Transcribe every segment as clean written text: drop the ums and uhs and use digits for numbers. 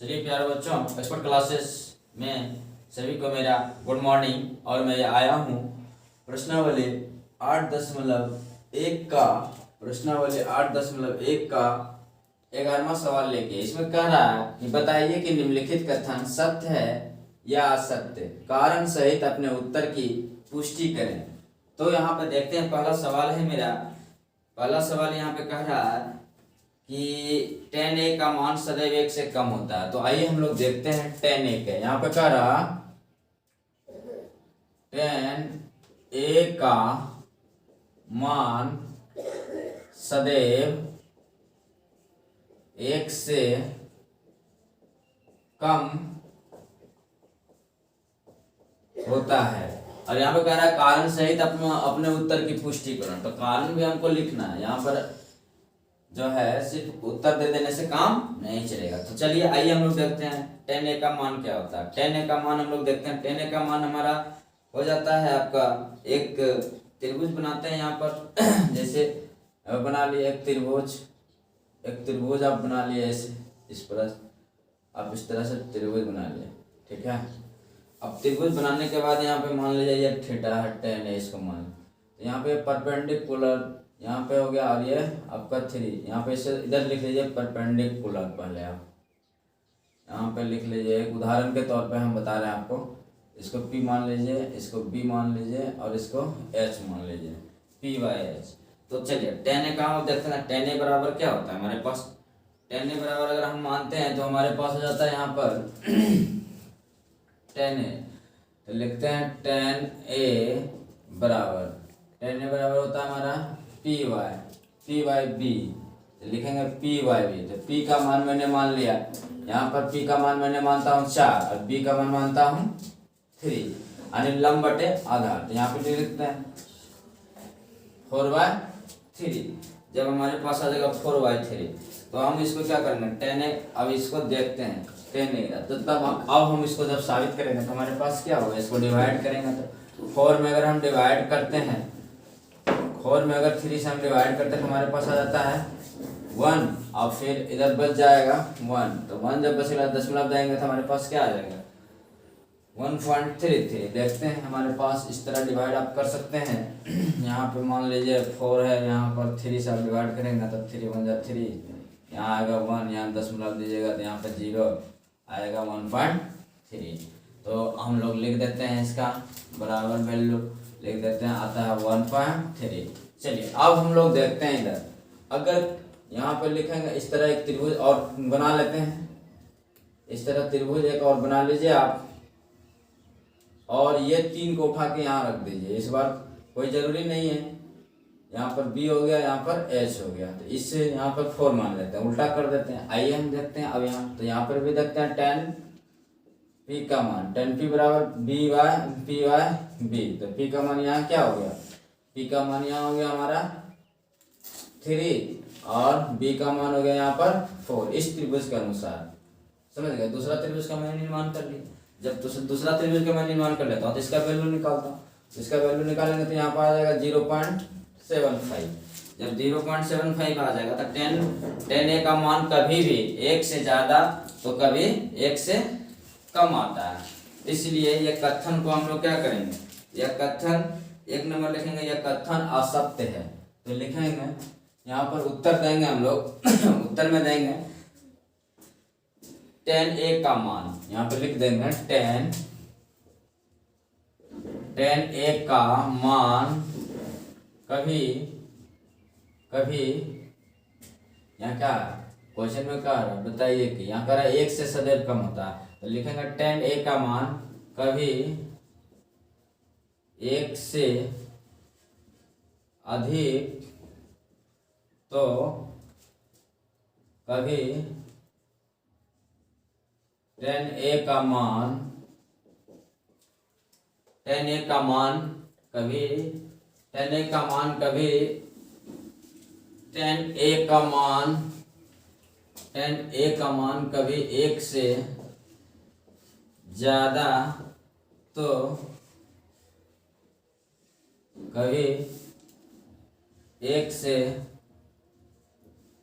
चलिए प्यारे बच्चों, एक्सपर्ट क्लासेस में सभी को मेरा गुड मॉर्निंग। और मैं आया हूँ प्रश्नावली 8.1 का 11वां सवाल लेके। इसमें कह रहा है कि बताइए कि निम्नलिखित कथन सत्य है या असत्य, कारण सहित अपने उत्तर की पुष्टि करें। तो यहाँ पे देखते हैं, पहला सवाल है मेरा। पहला सवाल यहाँ पे कह रहा है कि 10a का मान सदैव 1 से कम होता है। तो आइए हम लोग देखते हैं 10a का। यहाँ पे कह रहा 10a का मान सदैव 1 से कम होता है। और यहाँ पे कह रहा है कारण सहित अपने उत्तर की पुष्टि करें। तो कारण भी हमको लिखना है। यहाँ पर जो है सिर्फ उत्तर दे देने से काम नहीं चलेगा। तो चलिए आइए हम लोग देखते हैं 10a का मान क्या होता है। 10a का मान हम लोग देखते हैं। 10a का मान हमारा हो जाता है आपका, एक त्रिभुज बनाते हैं यहाँ पर जैसे बना लिए एक त्रिभुज आप बना लिए ऐसे, इस पर आप इस तरह से त्रिभुज बना लिए, ठीक है। अब त्रिभुज बनाने के बाद यहाँ पे मान लीजिए थीटा है 10 है, इसको मान। तो यहाँ पे परपेंडिकुलर यहाँ पे हो गया, और ये आपका 3। यहाँ पे इसे इधर लिख लीजिए परपेंडिकुलर। पहले आप यहाँ पे लिख लीजिए, एक उदाहरण के तौर पे हम बता रहे हैं आपको। इसको P मान लीजिए, इसको B मान लीजिए और इसको H मान लीजिए, P/H। तो चलिए 10a का हम देखते हैं। 10a बराबर क्या होता है हमारे पास। 10a बराबर अगर हम मानते हैं तो हमारे पास हो जाता है यहाँ पर 10a। तो लिखते हैं 10a बराबर होता है हमारा P/B। तो लिखेंगे P/B। तो P का मान मैंने मान लिया। यहाँ पर P का मान मैंने मानता हूँ 4 और B का मान मानता हूँ 3, यानी लंब बटे आधार। तो यहाँ पे लिखते हैं 4/3। जब हमारे पास आ जाएगा 4/3 तो हम इसको क्या करेंगे 10a। अब इसको देखते हैं 10a। तो तब अब हम इसको जब साबित करेंगे तो हमारे पास क्या होगा, इसको डिवाइड करेंगे। तो 4 में अगर हम डिवाइड करते हैं, 4 में अगर 3 से हम डिवाइड करते हैं तो हमारे पास आ जाता है 1 और फिर इधर बच जाएगा 1। तो 1 जब बचेगा दशमलव देंगे तो हमारे पास क्या आ जाएगा 1.33। देखते हैं हमारे पास इस तरह डिवाइड आप कर सकते हैं। यहाँ पे मान लीजिए 4 है, यहाँ पर 3 से आप डिवाइड करेंगे तो 3 1 जा 3, यहाँ आएगा 1, यहाँ दशमलव दीजिएगा तो यहाँ पर 0 आएगा 1.3। तो हम लोग लिख देते हैं, इसका बराबर वैल्यू लिख देते हैं, आता है 1.3। चलिए अब हम लोग देखते हैं इधर, अगर यहाँ पर लिखेंगे इस तरह एक त्रिभुज और बना लेते हैं। इस तरह त्रिभुज एक और बना लीजिए आप, और ये 3 को उठा के यहाँ रख दीजिए। इस बार कोई ज़रूरी नहीं है, यहाँ पर B हो गया, यहाँ पर H हो गया। तो इससे यहाँ पर 4 मान लेते हैं, उल्टा कर देते हैं। आइए हम देखते हैं अब यहाँ। तो यहाँ पर भी देखते हैं 10P का मान, 10P बराबर P/B। तो P का मान यहाँ क्या हो गया, P का मान यहाँ हो गया हमारा 3 और B का मान हो गया यहाँ पर 4। इस त्रिभुज के अनुसार समझ गए। दूसरा त्रिभुज का मैं निर्माण कर लिया। जब दूसरा त्रिभुज का मैं निर्माण कर लेता हूँ तो इसका वैल्यू निकालता हूँ। इसका वैल्यू निकालेंगे तो यहाँ पर आ जाएगा 0.75। जब 0.75 आ जाएगा तो 10a का मान कभी भी 1 से ज़्यादा तो कभी 1 से कम आता है। इसलिए यह कथन को हम लोग क्या करेंगे, यह कथन 1 नंबर लिखेंगे, यह कथन असत्य है। तो लिखेंगे यहाँ पर उत्तर देंगे हम लोग उत्तर में देंगे 10a का मान, यहाँ पे लिख देंगे 10a का मान कभी यहाँ क्या क्वेश्चन में क्या है बताइए कि यहाँ कह रहा है 1 से सदैव कम होता है। तो लिखेंगे 10a का मान कभी 1 से अधिक तो कभी 10a का मान कभी 1 से ज़्यादा तो कभी 1 से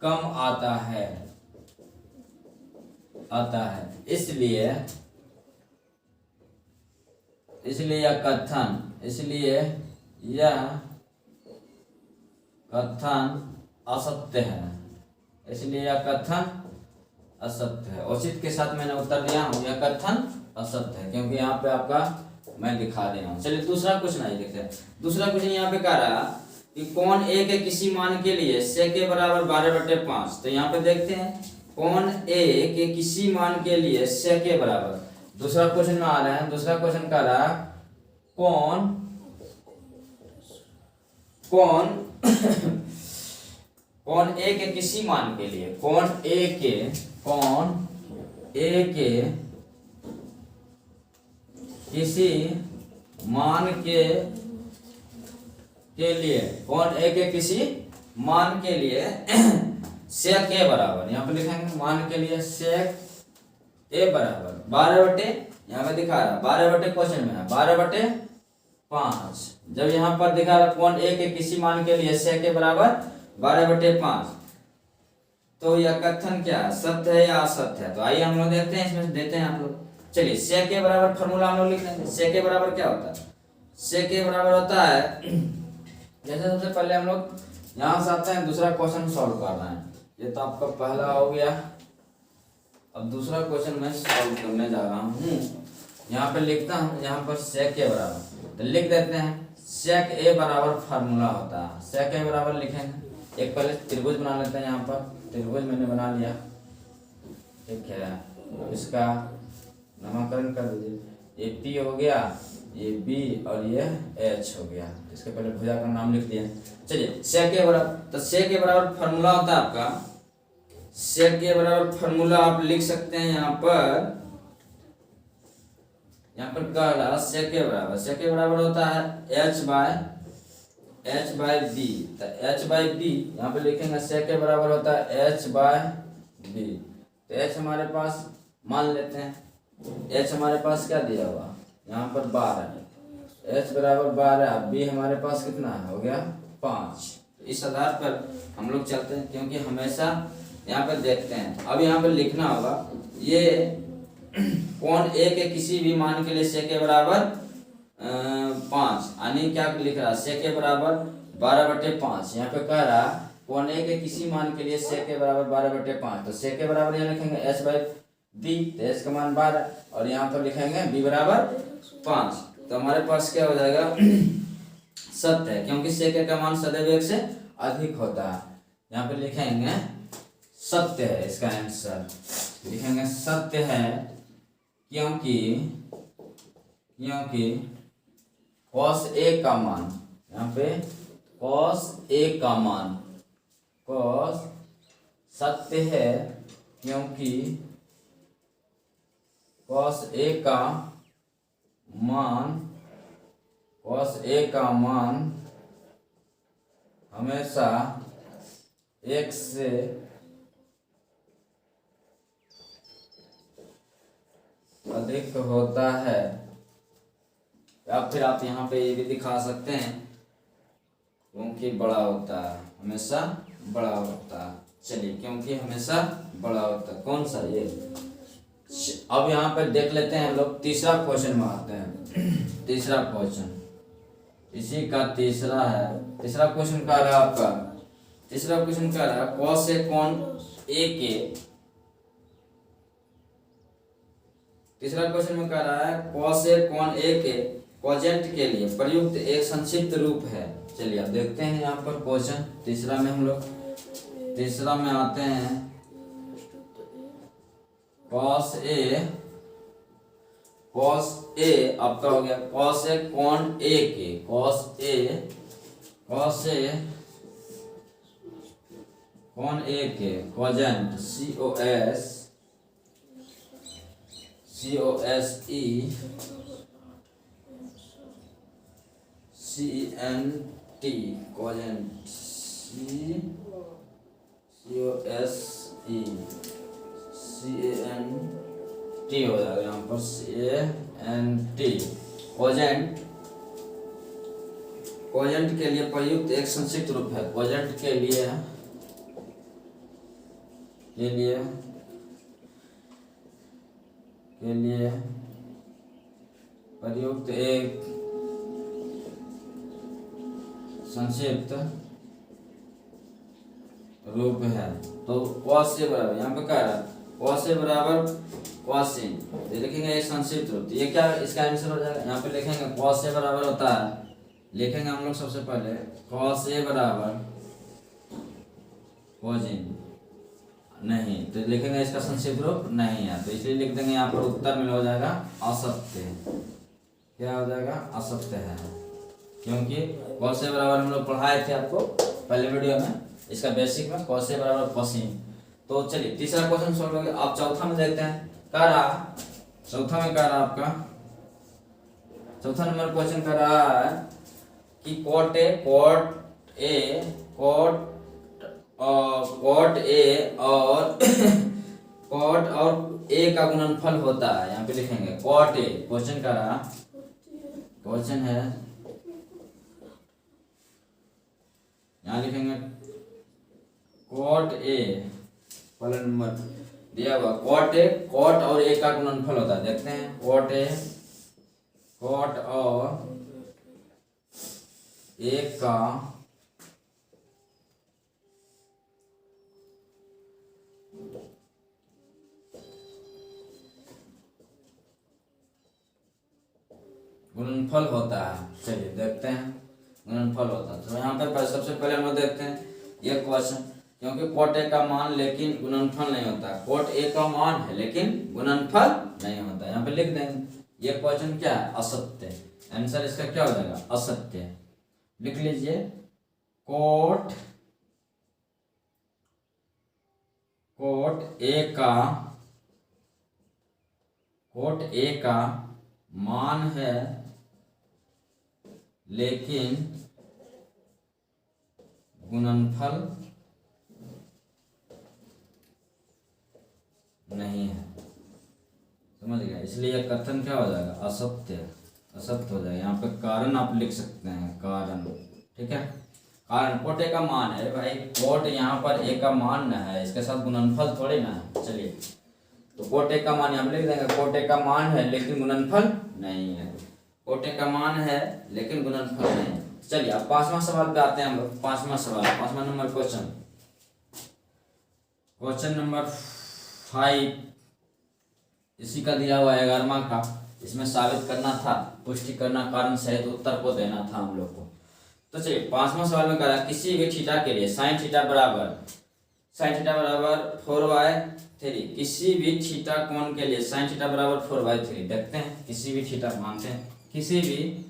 कम आता है। आता है। इसलिए यह कथन असत्य है। इसलिए यह कथन असत्य है। औचित्य के साथ मैंने उत्तर दिया हूं, यह कथन असत्य है, क्योंकि यहाँ पे आपका मैं दिखा दे रहा हूँ। चलिए दूसरा क्वेश्चन आइए देखते हैं। दूसरा क्वेश्चन यहाँ पे कह रहा कि कौन ए के किसी मान के लिए से के बराबर 12/5। तो यहाँ पे देखते हैं कौन ए के किसी मान के लिए से के बराबर। दूसरा क्वेश्चन में आ रहा है, दूसरा क्वेश्चन कह रहा कौन कौन ए के किसी मान के लिए, कौन ए के किसी मान के लिए, कौन ए के किसी मान के लिए सेक ए बराबर, यहाँ पे लिखेंगे मान के लिए सेक ए बराबर 12 यहाँ पे दिखा रहा 12 क्वेश्चन में है 12/5। जब यहाँ पर दिखा रहा कौन ए के किसी मान के लिए सेक ए बराबर 12/5, तो यह कथन क्या है, सत्य है या असत्य है। तो आइए हम लोग देखते हैं, इसमें देते हैं हम लोग। चलिए सेक ए बराबर फॉर्मूला हम लोग लिख लेंगे। सेक ए बराबर क्या होता है, सेक ए बराबर होता है, जैसे सबसे पहले हम लोग यहाँ से आते हैं दूसरा क्वेश्चन सॉल्व कर रहे हैं। ये तो आपका पहला हो गया, अब दूसरा क्वेश्चन मैं सॉल्व करने जा रहा हूँ। यहाँ पे लिखता हूँ, यहाँ पर सेक ए बराबर, तो लिख देते हैं सेक ए बराबर फार्मूला होता है। सेक ए बराबर लिखेंगे, एक पहले त्रिभुज बना लेते हैं। यहाँ पर त्रिभुज मैंने बना लिया, ठीक है। इसका नामकरण कर दीजिए, ये पी हो गया, ये बी और ये एच हो गया। इसके पहले भुजा का नाम लिख दिया। चलिए सेक ए बराबर, तो सेक ए बराबर फार्मूला होता है आपका, सेक ए बराबर फार्मूला आप लिख सकते हैं यहाँ पर कह रहा सेक ए बराबर होता है एच बाय बी। तो एच बाय बी यहाँ पे लिखेंगे, सेक ए बराबर होता है एच बाय बी। तो एच हमारे पास मान लेते हैं, एच हमारे पास क्या दिया हुआ यहाँ पर 12, एच बराबर 12, बी हमारे पास कितना है, हो गया 5। इस आधार पर हम लोग चलते हैं, क्योंकि हमेशा यहाँ पर देखते हैं। अब यहाँ पर लिखना होगा ये कौन ए के किसी भी मान के लिए सेक ए बराबर 5, यानी क्या लिख रहा है, सेक ए बराबर 12/5। यहाँ पे कह रहा कौन ए के किसी मान के लिए सेक ए बराबर 12/5। तो सेक ए बराबर यहाँ लिखेंगे एच बाई बी, तो एच का मान 12 और यहाँ पर लिखेंगे बी बराबर 5। तो हमारे पास क्या हो जाएगा, सत्य है, क्योंकि सेक ए का मान सदैव 1 से अधिक होता है। यहाँ पे लिखेंगे सत्य है, इसका आंसर लिखेंगे सत्य है, क्योंकि cos A का मान, यहाँ पे cos A का मान cos सत्य है, क्योंकि cos A का मान हमेशा 1 से अधिक होता है। या फिर आप यहाँ पे ये भी दिखा सकते हैं, क्योंकि बड़ा होता है, हमेशा बड़ा होता है। चलिए क्योंकि हमेशा बड़ा होता है, कौन सा ये। अब यहाँ पे देख लेते हैं हम लोग, तीसरा क्वेश्चन में आते हैं। तीसरा क्वेश्चन इसी का तीसरा है। तीसरा क्वेश्चन कह रहा है आपका, तीसरा क्वेश्चन कह रहा है cos से कौन ए के, तीसरा क्वेश्चन में कह रहा है cos से कौन ए के कोजेंट के लिए प्रयुक्त एक संक्षिप्त रूप है। चलिए अब देखते हैं यहाँ पर क्वेश्चन तीसरा में। हम लोग तीसरा में आते हैं, cos ए आपका हो गया cos से कौन ए के, cos से कौन ए के कोजेंट COSECENT कोजेंट COSECENT हो जाएगा यहाँ पर CANT कोजेंट के लिए प्रयुक्त एक संक्षिप्त रूप है। कोजेंट के लिए के लिए प्रयुक्त एक संक्षिप्त रूप है। तो cos से बराबर, यहाँ पे क्या रहा, cos से बराबर cosine, ये लिखेंगे एक संक्षिप्त रूप। ये क्या इसका आंसर हो जाएगा, यहाँ पे लिखेंगे cos से बराबर होता है, लिखेंगे हम लोग सबसे पहले cos से बराबर cosine, नहीं तो लिखेंगे इसका संक्षिप्त रूप नहीं है, तो इसलिए लिख देंगे यहाँ पर उत्तर में हो जाएगा असत्य। क्या हो जाएगा, असत्य है, क्योंकि cos से बराबर हम लोग पढ़ाए थे आपको पहले वीडियो में, इसका बेसिक में cos से बराबर cosine। तो चलिए तीसरा क्वेश्चन सॉल्व हो गया। आप चौथा में देखते हैं, कह रहा चौथा में कह रहा आपका चौथा नंबर क्वेश्चन कह रहा है कि कोट ए और कोट और ए का गुणनफल होता है। यहाँ पे लिखेंगे कोट ए, क्वेश्चन का रहा, क्वेश्चन है यहाँ लिखेंगे कोट ए, पहला नंबर दिया हुआ कोट ए, कोट और ए का गुणनफल होता है। देखते हैं कोट ए, कोट और ए का गुणनफल होता है। चलिए देखते हैं गुणनफल होता है। तो यहाँ पे सबसे पहले हम लोग देखते हैं ये क्वेश्चन, क्योंकि कोट ए का मान लेकिन गुणनफल नहीं होता, कोट ए का मान है लेकिन गुणनफल नहीं होता। यहाँ पे लिख देंगे ये क्वेश्चन क्या है, असत्य। आंसर इसका क्या हो जाएगा, असत्य। लिख लीजिए कोट ए का मान है लेकिन गुणनफल नहीं है। समझ गया, इसलिए कथन क्या हो जाएगा, असत्य, असत्य हो जाएगा। यहाँ पे कारण आप लिख सकते हैं, कारण, ठीक है। कारण कोट ए का मान है भाई, कोट यहाँ पर ए का मान न है, इसके साथ गुणनफल थोड़े ना है। चलिए तो कोट ए का मान यहाँ लिख देंगे, कोट ए का मान है लेकिन गुणनफल नहीं है, कोट ए का मान है लेकिन गुणनफल नहीं है। चलिए अब पांचवा सवाल पे आते हैं हम लोग। पांचवा सवाल, पांचवा नंबर क्वेश्चन, क्वेश्चन नंबर 5 इसी का दिया हुआ है 11वां का। इसमें साबित करना था, पुष्टि करना, कारण सहित उत्तर को देना था हम लोग को। तो चलिए पांचवा सवाल में कहा किसी भी थीटा के लिए साइन थीटा बराबर 4/3, किसी भी थीटा कोण के लिए साइन थीटा बराबर 4/3। देखते हैं किसी भी थीटा मानते हैं, किसी भी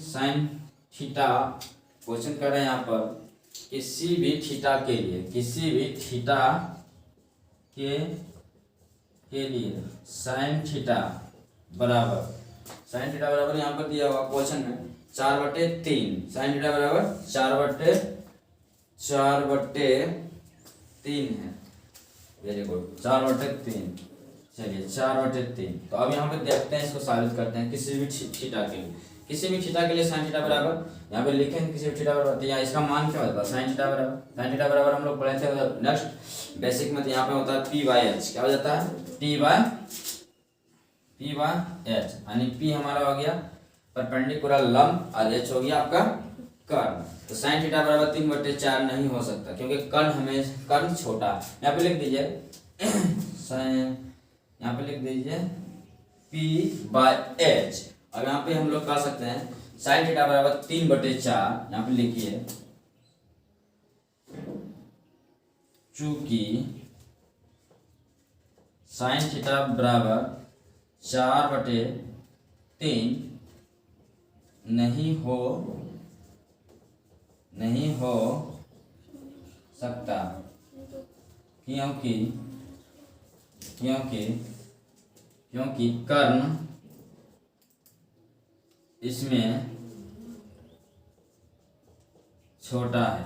साइन थीटा, क्वेश्चन कर रहे हैं यहाँ पर किसी भी थीटा के लिए, किसी भी थीटा के लिए साइन थीटा बराबर यहाँ पर दिया हुआ क्वेश्चन में 4/3, साइन थीटा बराबर 4/3 है। Very good, 4/3। चलिए 4/3। तो अब यहाँ पे देखते हैं, इसको साबित करते हैं किसी भी थीटा के लिए, किसी भी थीटा के लिए साइन थीटा बराबर, यहाँ पे लिखें किसी भी थीटा बराबर, तो यहाँ इसका मान क्या होता है, साइन थीटा बराबर हम लोग पढ़े थे नेक्स्ट बेसिक में। तो यहाँ पे होता है p/h, क्या हो जाता है, p/h, यानी p हमारा हो गया परपेंडिकुलर लंब और h हो गया आपका कर्ण। तो साइन थीटा बराबर 3/4 नहीं हो सकता, क्योंकि कर्ण छोटा। यहाँ पे लिख दीजिए यहाँ पे लिख दीजिए p/h। अब यहाँ पे हम लोग कर सकते हैं साइन थीटा बराबर 3/4, यहाँ पे लिखिए चूंकि साइन थीटा बराबर 4/3 नहीं हो सकता, क्योंकि कर्ण इसमें छोटा है।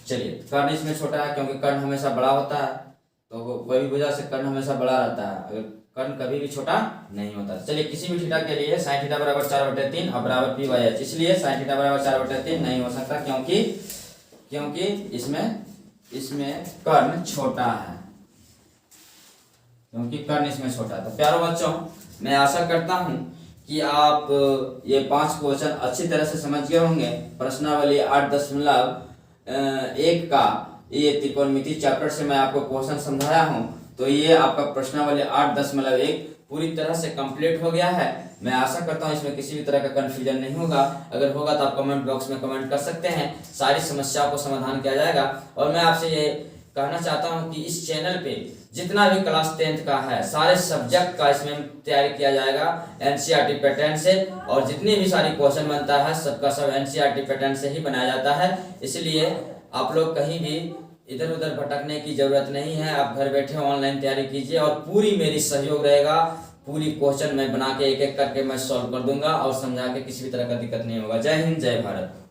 चलिए कर्ण इसमें छोटा है क्योंकि कर्ण हमेशा बड़ा होता है, तो कोई भी वजह से कर्ण हमेशा बड़ा रहता है, अगर कर्ण कभी भी छोटा नहीं होता। चलिए किसी भी थीटा के लिए साइन थीटा बराबर 4/3 और बराबर p/h, इसलिए साइन थीटा बराबर 4/3 नहीं हो सकता, क्योंकि क्योंकि इसमें कर्ण छोटा है, क्योंकि कर्ण इसमें छोटा है। तो प्यारे बच्चों, मैं आशा करता हूं कि आप ये 5 क्वेश्चन अच्छी तरह से समझ गए होंगे। प्रश्नावली 8.1 का ये त्रिकोणमिति चैप्टर से मैं आपको क्वेश्चन समझाया हूं। तो ये आपका प्रश्नावली 8.1 पूरी तरह से कंप्लीट हो गया है। मैं आशा करता हूं इसमें किसी भी तरह का कंफ्यूजन नहीं होगा। अगर होगा तो आप कमेंट बॉक्स में कमेंट कर सकते हैं, सारी समस्याओं को समाधान किया जाएगा। और मैं आपसे ये कहना चाहता हूं कि इस चैनल पे जितना भी क्लास 10th का है सारे सब्जेक्ट का इसमें तैयारी किया जाएगा एनसीईआरटी पैटर्न से, और जितनी भी सारी क्वेश्चन बनता है सबका सब एनसीईआरटी पैटर्न से ही बनाया जाता है। इसलिए आप लोग कहीं भी इधर उधर भटकने की जरूरत नहीं है। आप घर बैठे ऑनलाइन तैयारी कीजिए और पूरी मेरी सहयोग रहेगा। पूरी क्वेश्चन मैं बना के एक एक करके मैं सॉल्व कर दूंगा और समझा के किसी भी तरह का दिक्कत नहीं होगा। जय हिंद, जय भारत।